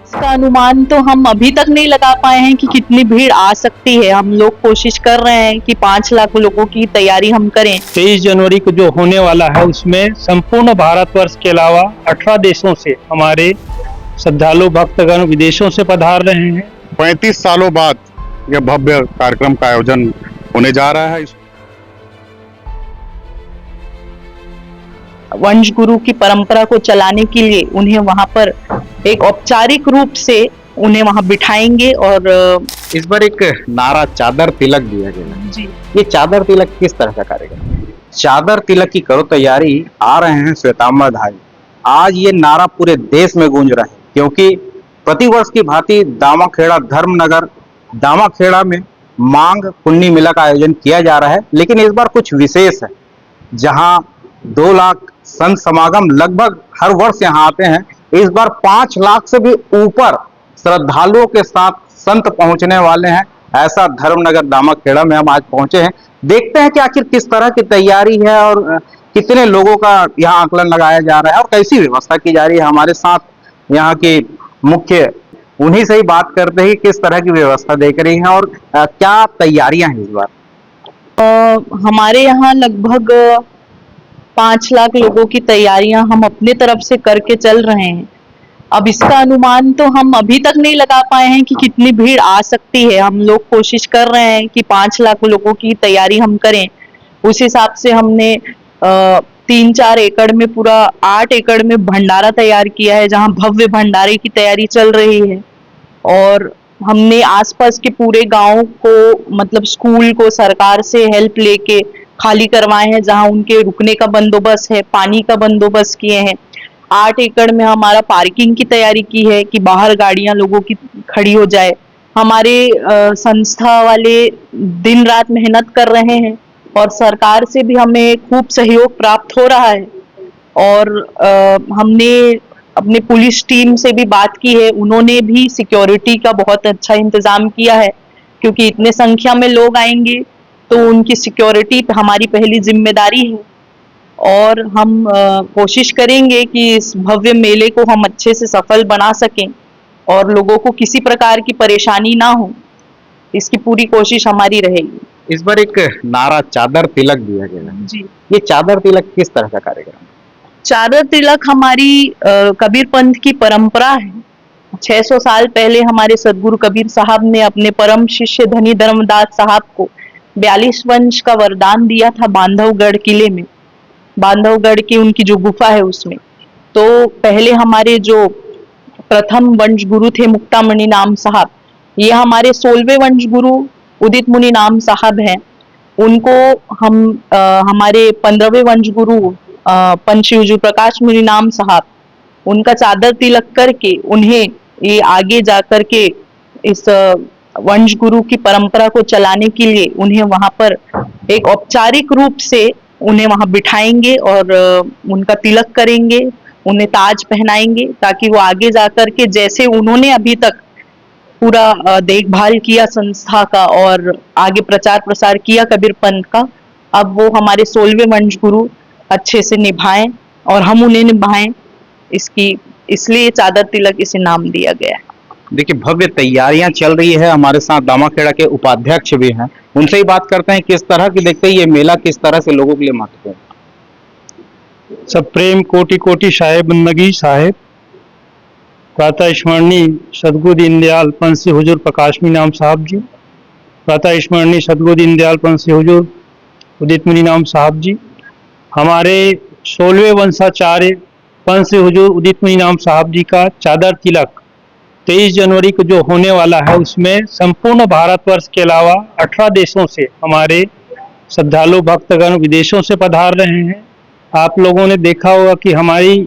इसका अनुमान तो हम अभी तक नहीं लगा पाए हैं कि कितनी भीड़ आ सकती है। हम लोग कोशिश कर रहे हैं कि 5 लाख लोगों की तैयारी हम करें। 23 जनवरी को जो होने वाला है उसमें संपूर्ण भारतवर्ष के अलावा 18 देशों से हमारे श्रद्धालु भक्तगण विदेशों से पधार रहे हैं। 35 सालों बाद यह भव्य कार्यक्रम का आयोजन होने जा रहा है। वंश गुरु की परंपरा को चलाने के लिए उन्हें वहां पर एक औपचारिक रूप से उन्हें वहां बिठाएंगे। और इस बार एक नारा चादर तिलक दिया गया जी, ये चादर तिलक किस तरह का कार्यक्रम? चादर तिलक की करो तैयारी, आ रहे हैं श्वेतांबरधारी। आज ये नारा पूरे देश में गूंज रहा है क्योंकि प्रतिवर्ष की भांति दामाखेड़ा धर्मनगर दामाखेड़ा में मांग पुण्य मेला का आयोजन किया जा रहा है, लेकिन इस बार कुछ विशेष है। जहां 2 लाख संत समागम लगभग हर वर्ष यहाँ आते हैं, इस बार 5 लाख से भी ऊपर श्रद्धालुओं के साथ संत पहुंचने वाले हैं। ऐसा धर्मनगर दामाखेड़ा में हम आज पहुंचे हैं। देखते हैं कि आखिर किस तरह की तैयारी है और कितने लोगों का यहाँ आकलन लगाया जा रहा है और कैसी व्यवस्था की जा रही है। हमारे साथ यहाँ की मुख्य उन्हीं से ही बात करते हैं किस तरह की व्यवस्था देख रही है और क्या तैयारियां हैं इस बार। हमारे यहाँ लगभग 5 लाख लोगों की तैयारियां हम अपने तरफ से करके चल रहे हैं। अब इसका अनुमान तो हम अभी तक नहीं लगा पाए हैं कि कितनी भीड़ आ सकती है। हम लोग कोशिश कर रहे हैं कि 5 लाख लोगों की तैयारी हम करें। उस हिसाब से हमने 3-4 एकड़ में पूरा 8 एकड़ में भंडारा तैयार किया है, जहां भव्य भंडारे की तैयारी चल रही है। और हमने आसपास के पूरे गांव को, मतलब स्कूल को सरकार से हेल्प लेके खाली करवाए हैं, जहां उनके रुकने का बंदोबस्त है, पानी का बंदोबस्त किए हैं। 8 एकड़ में हमारा पार्किंग की तैयारी की है कि बाहर गाड़ियां लोगों की खड़ी हो जाए। हमारे संस्था वाले दिन रात मेहनत कर रहे हैं और सरकार से भी हमें खूब सहयोग प्राप्त हो रहा है। और हमने अपने पुलिस टीम से भी बात की है, उन्होंने भी सिक्योरिटी का बहुत अच्छा इंतजाम किया है, क्योंकि इतने संख्या में लोग आएंगे तो उनकी सिक्योरिटी हमारी पहली जिम्मेदारी है। और हम कोशिश करेंगे कि इस भव्य मेले को हम अच्छे से सफल बना सकें और लोगों को किसी प्रकार की परेशानी ना हो, इसकी पूरी कोशिश हमारी रहेगी। इस बार एक नारा चादर तिलक दिया गया जी, ये चादर तिलक किस तरह का कार्यक्रम? चादर तिलक हमारी कबीर पंथ की परंपरा है। 600 साल पहले हमारे सदगुरु कबीर साहब ने अपने परम शिष्य धनी धर्मदास साहब को 42 वंश का वरदान दिया था बांधवगढ़ किले में, बांधवगढ़ की उनकी जो गुफा है उसमें। तो पहले हमारे जो प्रथम वंश गुरु थे मुक्तामणि नाम साहब, ये हमारे 16वें वंश गुरु उदित मुनि नाम साहब हैं। उनको हम हमारे 15वें वंश गुरु पंच शिवजी प्रकाश मुनि नाम साहब, उनका चादर तिलक करके उन्हें ये आगे जाकर के इस वंश गुरु की परंपरा को चलाने के लिए उन्हें वहां पर एक औपचारिक रूप से उन्हें वहां बिठाएंगे और उनका तिलक करेंगे, उन्हें ताज पहनाएंगे, ताकि वो आगे जाकर के जैसे उन्होंने अभी तक पूरा देखभाल किया संस्था का और आगे प्रचार प्रसार किया कबीर पंथ का, अब वो हमारे 16वें वंश गुरु अच्छे से निभाएं और हम उन्हें निभाएं। इसलिए चादर तिलक इसे नाम दिया गया है। देखिए भव्य तैयारियां चल रही है। हमारे साथ दामाखेड़ा के उपाध्यक्ष भी हैं, उनसे ही बात करते हैं किस तरह की देखते हैं ये मेला किस तरह से लोगों के लिए महत्वपूर्ण। सब प्रेम कोटि कोटि साहेब बंदगी साहेब प्रातः स्मरणीय सदगुरु दीनदयाल पंथी हुजूर प्रकाशमी नाम साहब जी, प्रातः स्मरणीय सदगुरु दीनदयाल पंथी हुजूर उदित मुनि नाम साहब जी, हमारे 16वें वंशाचार्य पंथी हुजूर उदित मुनि नाम साहब जी का चादर तिलक 23 जनवरी को जो होने वाला है उसमें संपूर्ण भारतवर्ष के अलावा 18 देशों से हमारे श्रद्धालु भक्तगण विदेशों से पधार रहे हैं। आप लोगों ने देखा होगा कि हमारी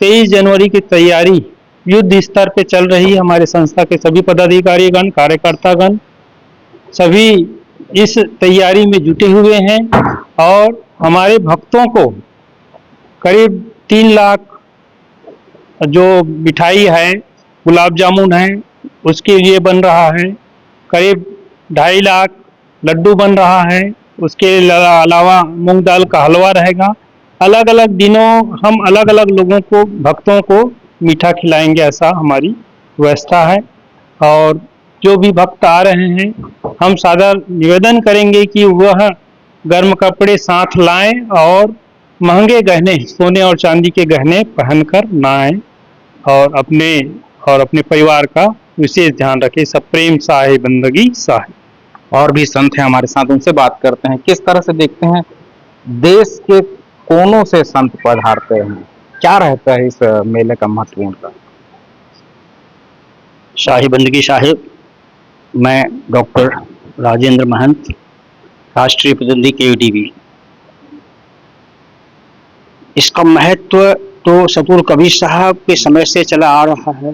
23 जनवरी की तैयारी युद्ध स्तर पे चल रही है। हमारे संस्था के सभी पदाधिकारीगण कार्यकर्तागण सभी इस तैयारी में जुटे हुए हैं और हमारे भक्तों को करीब 3 लाख जो मिठाई है, गुलाब जामुन है, उसके लिए बन रहा है। करीब 2.5 लाख लड्डू बन रहा है। उसके अलावा मूंग दाल का हलवा रहेगा। अलग अलग दिनों हम अलग अलग लोगों को, भक्तों को मीठा खिलाएंगे, ऐसा हमारी व्यवस्था है। और जो भी भक्त आ रहे हैं, हम सादर निवेदन करेंगे कि वह गर्म कपड़े साथ लाएं और महंगे गहने, सोने और चांदी के गहने पहनकर ना आएं, और अपने परिवार का विशेष ध्यान रखें। सब प्रेम साहे बंदगी साहे। और भी संत हैं हमारे साथ, उनसे बात करते हैं। किस तरह से देखते हैं, देश के कोनों से संत पधारते हैं, क्या रहता है इस मेले का महत्वपूर्ण का? शाही बंदगी साहिब, मैं डॉक्टर राजेंद्र महंत, राष्ट्रीय प्रतिनिधि केयूडीबी। इसका महत्व तो सतगुरु कबीर साहब के समय से चला आ रहा है।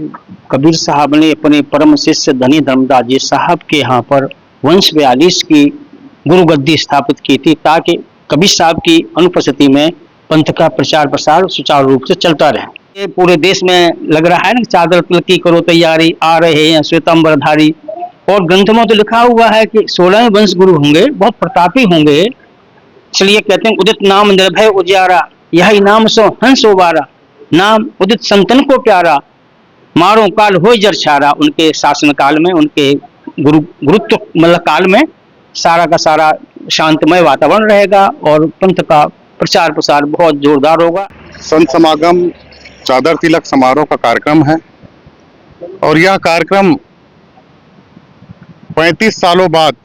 कबीर साहब ने अपने परम शिष्य धनी धर्मदास जी साहब के यहाँ पर वंश 42 की गुरु गद्दी स्थापित की थी, ताकि कबीर साहब की अनुपस्थिति में पंथ का प्रचार प्रसार सुचारू रूप से चलता रहे। ये पूरे देश में लग रहा है ना, चादर तिलक की करो तैयारी, आ रहे हैं श्वेतांबरधारी। और ग्रंथ में तो लिखा हुआ है कि 16वें वंश गुरु होंगे, बहुत प्रतापी होंगे। इसलिए कहते हैं उदित नाम निर्भय उजियारा, यही नाम सो हंस उबारा, नाम उदित संतन को प्यारा, मारो काल हो जर छारा। उनके शासन काल में, उनके गुरुत्व मतलब काल में सारा का सारा शांतमय वातावरण रहेगा और पंथ का प्रचार प्रसार बहुत जोरदार होगा। संत समागम चादर तिलक समारोह का कार्यक्रम है और यह कार्यक्रम 35 सालों बाद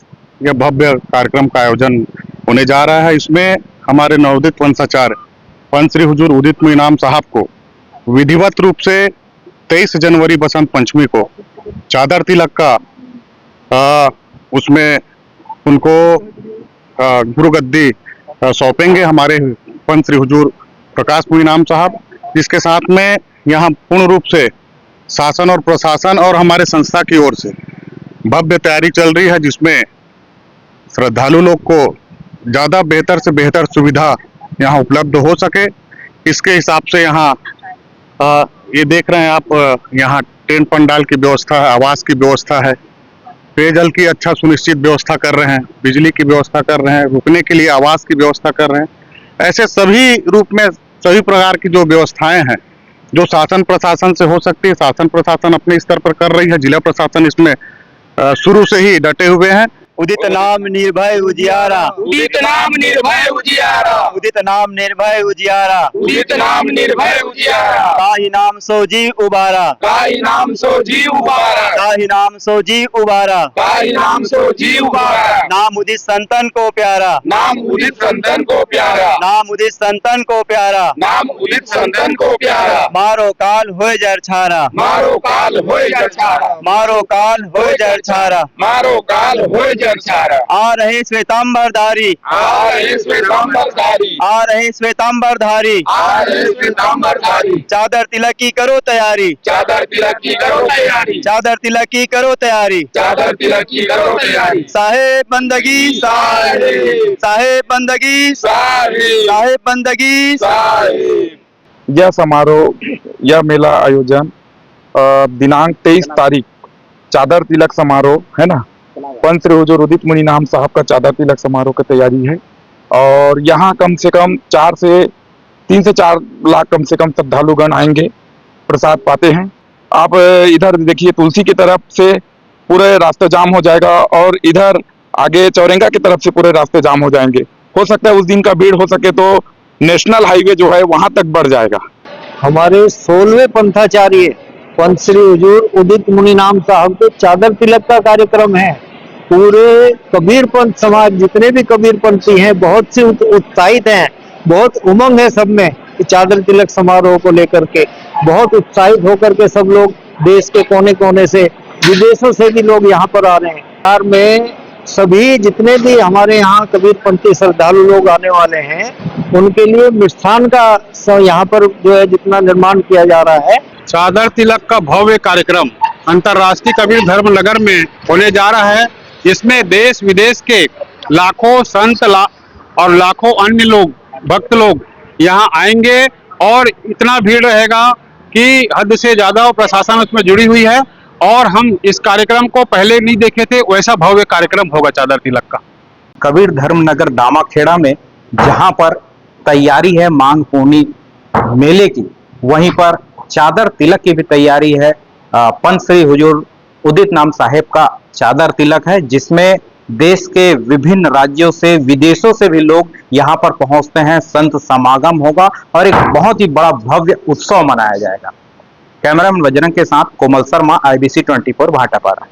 यह भव्य कार्यक्रम का आयोजन होने जा रहा है। इसमें हमारे नवोदित वंशाचार्य पंच श्री हुजूर उदित मुनि इनाम साहब को विधिवत रूप से 23 जनवरी बसंत पंचमी को चादर तिलक का उसमें उनको गुरु गद्दी सौंपेंगे हमारे पंच श्री हुजूर प्रकाश मुनि इनाम साहब, जिसके साथ में यहाँ पूर्ण रूप से शासन और प्रशासन और हमारे संस्था की ओर से भव्य तैयारी चल रही है, जिसमें श्रद्धालु लोग को ज़्यादा बेहतर से बेहतर सुविधा यहाँ उपलब्ध हो सके। इसके हिसाब से यहाँ ये देख रहे हैं आप, यहाँ टेंट पंडाल की व्यवस्था है, आवास की व्यवस्था है, पेयजल की अच्छा सुनिश्चित व्यवस्था कर रहे हैं, बिजली की व्यवस्था कर रहे हैं, रुकने के लिए आवास की व्यवस्था कर रहे हैं। ऐसे सभी रूप में सभी प्रकार की जो व्यवस्थाएं हैं जो शासन प्रशासन से हो सकती है, शासन प्रशासन अपने स्तर पर कर रही है, जिला प्रशासन इसमें शुरू से ही डटे हुए हैं। उदित नाम निर्भय उजियारा, उदित नाम निर्भय उजियारा, उदित नाम निर्भय उजियारा, उदित नाम निर्भय उजियारा। ताहि नाम सो जी उबारा, ताहि नाम सो जी उबारा, ताहि नाम सो जी उबारा, ताहि नाम सो जी उबारा। नाम उदित संतन को प्यारा, नाम उदित संतन को प्यारा, नाम उदित संतन को प्यारा, नाम उदित संतन को प्यारा। मारो काल होय जर छारा, मारो काल होय जर छारा, मारो काल होय जर छारा। मारो काल होय जर छारा। आ रहे श्वेतांबरधारी, आ रहे श्वेतांबरधारी, आ रहे श्वेतांबरधारी, आ रहे श्वेतांबरधारी। चादर तिलक की करो तैयारी, चादर तिलक की करो तैयारी, चादर तिलक की करो तैयारी। चादर तिलक की करो तैयारी। साहेब बंदगी साहेब, साहेब बंदगी साहेब, साहेब बंदगी। साहेब। यह समारोह, यह मेला आयोजन दिनांक 23 तारीख चादर तिलक समारोह है ना, पंच श्री हुजूर उदित मुनि इनाम साहब का चादर तिलक समारोह की तैयारी है। और यहाँ कम से कम 3 से 4 लाख कम से कम श्रद्धालुगण आएंगे, प्रसाद पाते हैं। आप इधर देखिए, तुलसी की तरफ से पूरे रास्ते जाम हो जाएगा और इधर आगे चौरंगा की तरफ से पूरे रास्ते जाम हो जाएंगे। हो सकता है उस दिन का भीड़ हो सके तो नेशनल हाईवे जो है वहां तक बढ़ जाएगा। हमारे 16वें पंथाचार्य पंच श्री हुजूर उदित मुनि इनाम साहब के चादर तिलक का कार्यक्रम है। पूरे कबीर पंथ समाज, जितने भी कबीर पंथी हैं, बहुत से उत्साहित हैं, बहुत उमंग है सब में कि चादर तिलक समारोह को लेकर के बहुत उत्साहित होकर के सब लोग देश के कोने कोने से, विदेशों से भी लोग यहाँ पर आ रहे हैं। बिहार में सभी जितने भी हमारे यहाँ कबीर पंथी श्रद्धालु लोग आने वाले हैं, उनके लिए मिष्ठान का यहाँ पर जो है जितना निर्माण किया जा रहा है। चादर तिलक का भव्य कार्यक्रम अंतर्राष्ट्रीय कबीर धर्म नगर में होने जा रहा है। इसमें देश विदेश के लाखों संत और लाखों अन्य लोग, भक्त लोग यहाँ आएंगे और इतना भीड़ रहेगा कि हद से ज्यादा प्रशासन उसमें जुड़ी हुई है। और हम इस कार्यक्रम को पहले नहीं देखे थे, वैसा भव्य कार्यक्रम होगा चादर तिलक का। कबीर धर्म नगर दामाखेड़ा में जहां पर तैयारी है मांग पूर्णी मेले की, वहीं पर चादर तिलक की भी तैयारी है। पंच श्री हुजूर उदित नाम साहेब का चादर तिलक है, जिसमें देश के विभिन्न राज्यों से, विदेशों से भी लोग यहाँ पर पहुंचते हैं। संत समागम होगा और एक बहुत ही बड़ा भव्य उत्सव मनाया जाएगा। कैमरामैन बजरंग के साथ कोमल शर्मा, IBC 24 भाटापारा।